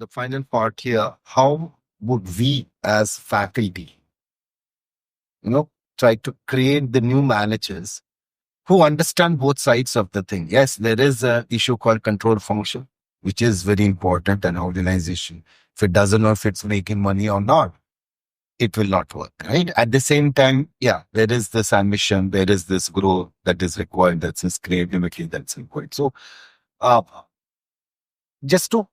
final part here. How would we as faculty, you know, try to create the new managers who understand both sides of the thing? Yes, there is a issue called control function, which is very important in an organization. If it doesn't know if it's making money or not, it will not work, right? At the same time, yeah, there is this ambition, there is this growth that is required, that's this creativity that's required. So, uh, just to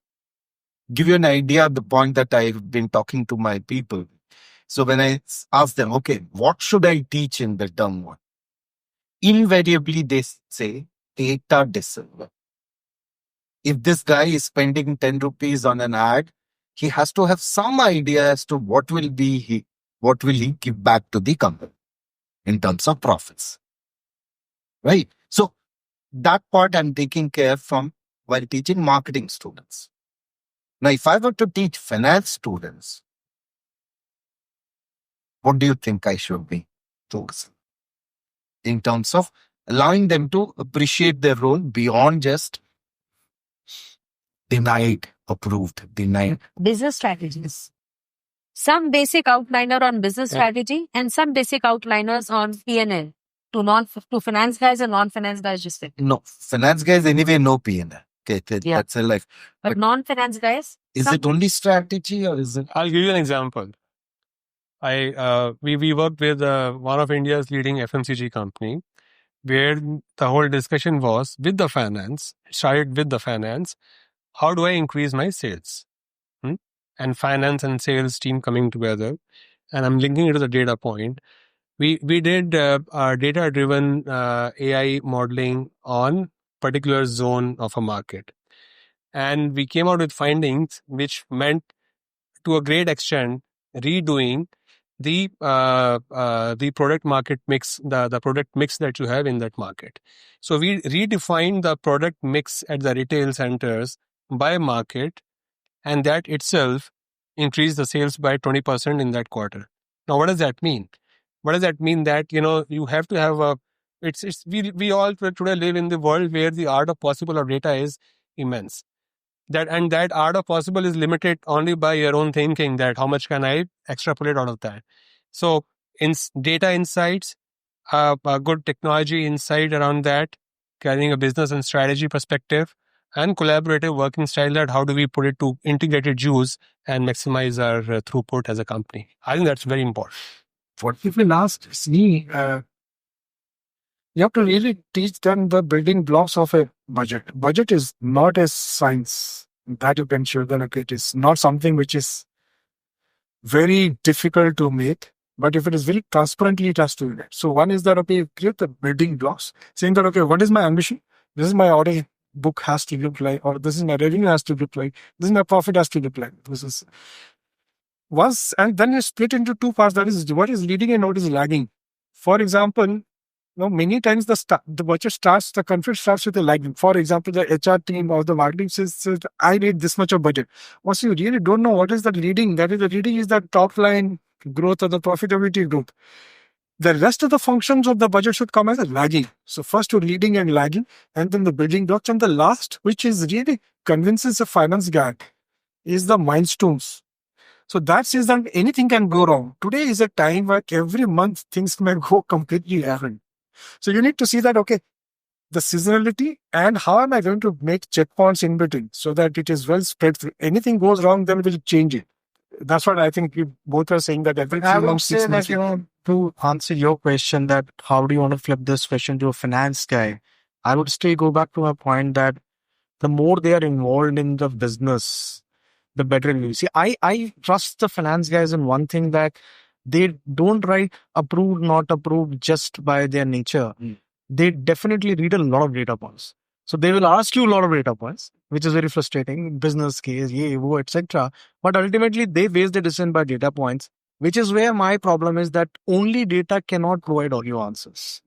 give you an idea of the point that I've been talking to my people. So when I ask them, okay, what should I teach in the term one? Invariably, they say data discipline. If this guy is spending 10 rupees on an ad, he has to have some idea as to what will he give back to the company in terms of profits, right? So that part I'm taking care from while teaching marketing students. Now, if I were to teach finance students, what do you think I should be focusing in terms of allowing them to appreciate their role beyond just denied, approved, denied? Business strategies. Some basic outliner on business strategy and some basic outliners on P&L to finance guys and non-finance guys just say. No, finance guys anyway know P&L. Okay, that's a life. But non-finance guys? Is it only strategy or is it? I'll give you an example. We worked with one of India's leading FMCG company, where the whole discussion was with the finance, started with the finance. How do I increase my sales? And finance and sales team coming together. And I'm linking it to the data point. We did data-driven AI modeling on particular zone of a market. And we came out with findings which meant to a great extent redoing the product market mix, the product mix that you have in that market. So we redefined the product mix at the retail centers by market, and that itself increased the sales by 20% in that quarter. Now, what does that mean? What does that mean? That, you have to have we all today live in the world where the art of possible of data is immense. That art of possible is limited only by your own thinking, that how much can I extrapolate out of that. So in data insights, a good technology insight around that, carrying a business and strategy perspective, and collaborative working style, that how do we put it to integrated use and maximize our throughput as a company. I think that's very important. What if you ask me, you have to really teach them the building blocks of a budget. Budget is not a science that you can show them. Okay, it is not something which is very difficult to make, but if it is very transparently, it has to be there. So one is that, okay, create the building blocks, saying that, okay, what is my ambition? This is my order book has to look like, or this is my revenue has to look like, this is my profit has to look like. This is once, and then you split into two parts. That is what is leading and what is lagging. For example, many times the budget starts, the conflict starts with a lagging. For example, the HR team or the marketing says, I need this much of budget. Once you really don't know what is the leading, that is the leading is that top line growth or the profitability growth. The rest of the functions of the budget should come as a lagging. So first you're leading and lagging, and then the building blocks. And the last, which is really convinces a finance guy, is the milestones. So that says that anything can go wrong. Today is a time where every month things may go completely different. So you need to see that, okay, the seasonality and how am I going to make checkpoints in between so that it is well spread through. Anything goes wrong, then we'll change it. That's what I think we both are saying, that every 3 months, 6 months. To answer your question, that how do you want to flip this question to a finance guy, I would still go back to my point that the more they are involved in the business, the better it will be. See, I trust the finance guys in one thing, that they don't write approved, not approved just by their nature. They definitely read a lot of data points. So they will ask you a lot of data points, which is very frustrating, business case, etc. But ultimately, they base their decision by data points, which is where my problem is, that only data cannot provide all your answers,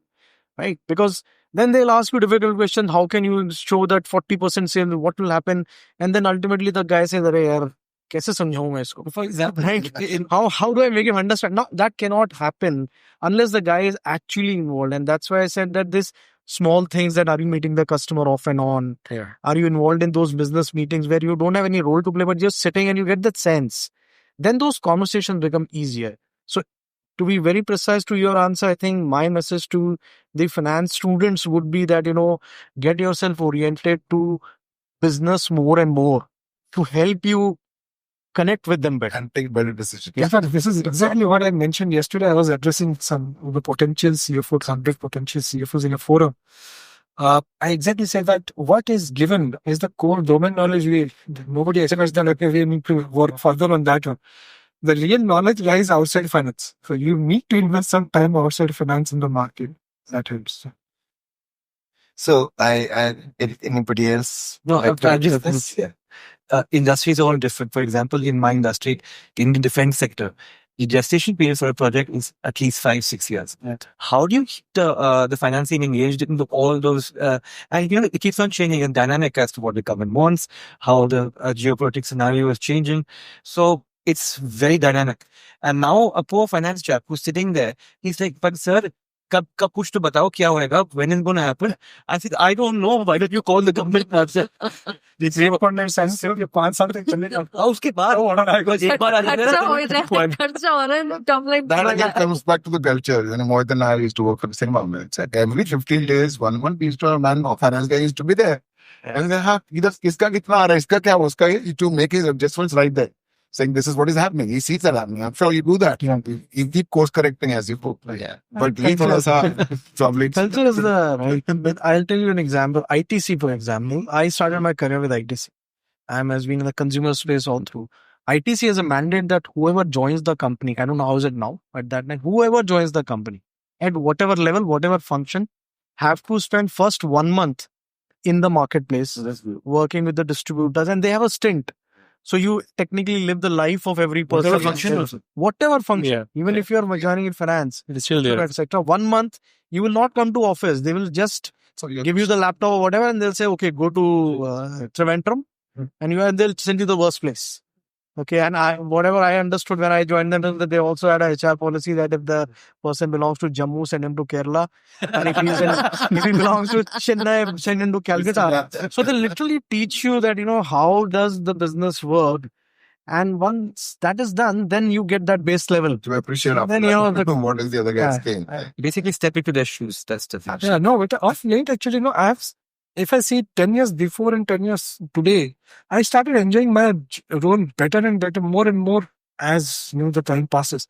right? Because then they'll ask you difficult questions. How can you show that 40% sale? What will happen? And then ultimately the guy says, "Arey yaar, kaise samjhaun main isko?" For example, right? How do I make him understand? No, that cannot happen unless the guy is actually involved. And that's why I said that this small things that are you meeting the customer off and on? Yeah. Are you involved in those business meetings where you don't have any role to play, but just sitting and you get that sense? Then those conversations become easier. So, to be very precise to your answer, I think my message to the finance students would be that, get yourself oriented to business more and more to help you connect with them better. And take better decisions. In fact, this is exactly what I mentioned yesterday. I was addressing some of the potential CFOs, 100 potential CFOs in a forum. I exactly said that what is given is the core domain knowledge. Nobody expects that, okay, we need to work further on that one. The real knowledge lies outside finance. So you need to invest some time outside finance in the market. That helps. So anybody else? No, like to I add just to this? Yeah. industries are all different. For example, in my industry, in the defense sector, the gestation period for a project is at least 5-6 years. Right. How do you keep the financing engaged into all those? And it keeps on changing and dynamic as to what the government wants, how the geopolitical scenario is changing. So it's very dynamic. And now a poor finance chap who's sitting there, he's like, "But sir, कब कुछ तो बताओ क्या होएगा? When is going to happen?" I said, "I don't know. Why don't you call the government?" उसके बाद एक बार आ खर्चा हो जाएगा रहा है, खर्चा हो रहा है, top line That बढ़ again रहा है. comes back to the culture. Mohit and I used to work for the cinema. It's like every 15 days, one month, we used to have a man or finance guy used to be there. And then, किसका कितना आ रहा है, इसका क्या, उसका, to make his adjustments right there. Saying this is what is happening. He sees that happening. I'm sure you do that. Yeah. You keep course correcting as you go. Yeah. But we probably Culture is the right. But I'll tell you an example. ITC, for example, I started my career with ITC. Has been in the consumer space all through. ITC has a mandate that whoever joins the company, I don't know how is it now, at that time, whoever joins the company at whatever level, whatever function, have to spend first 1 month in the marketplace working with the distributors, and they have a stint. So you technically live the life of every person. Whatever function. Even if you are joining in finance, It is still there. etc. 1 month, you will not come to office. They will just give you the laptop or whatever, and they'll say, "Okay, go to Trivandrum," and they'll send you the worst place. Okay, and whatever I understood when I joined them, that they also had a HR policy that if the person belongs to Jammu, send him to Kerala, and if he belongs to Chennai, send him to Calcutta. So they literally teach you that, how does the business work, and once that is done, then you get that base level. to appreciate after Then, that, what is the other guy's Yeah. game. Basically, step into their shoes. That's the thing. Yeah, no, but of late, actually, if I see 10 years before and 10 years today, I started enjoying my role better and better, more and more as, the time passes.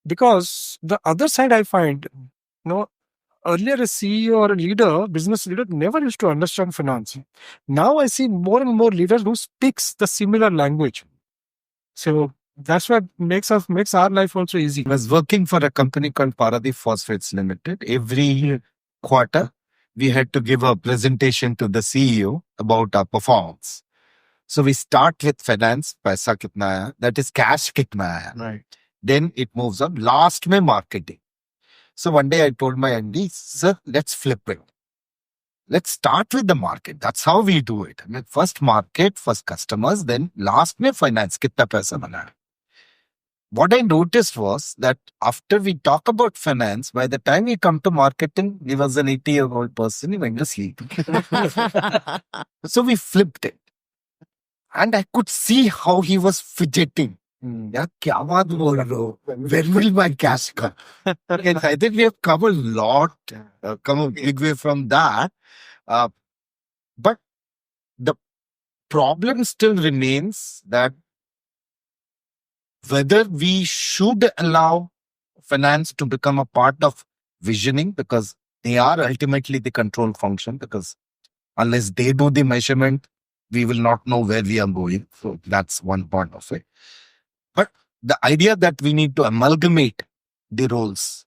Because the other side I find, earlier a CEO or a leader, business leader, never used to understand finance. Now I see more and more leaders who speaks the similar language. So that's what makes our life also easy. I was working for a company called Paradeep Phosphates Limited. Every quarter, we had to give a presentation to the CEO about our performance. So we start with finance, paisa kitna aaya, that is cash kitna aaya. Right. Then it moves on. Last mein marketing. So one day I told my MD, "Sir, let's flip it. Let's start with the market. That's how we do it. First market, first customers, then last mein finance, kitna paisa bana." What I noticed was that after we talk about finance, by the time we come to marketing, he was an 80-year-old person, he went to sleep. So we flipped it. And I could see how he was fidgeting. "Yaar, kya baat bol rahe ho? When will my cash come?" And I think we have come a lot, come a big way from that. But the problem still remains that whether we should allow finance to become a part of visioning, because they are ultimately the control function, because unless they do the measurement, we will not know where we are going. So that's one part of it. But the idea that we need to amalgamate the roles,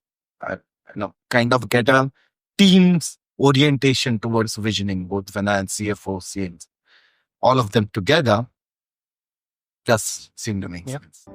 kind of get a team's orientation towards visioning, both finance, CFO, sales, all of them together, just seem to make sense.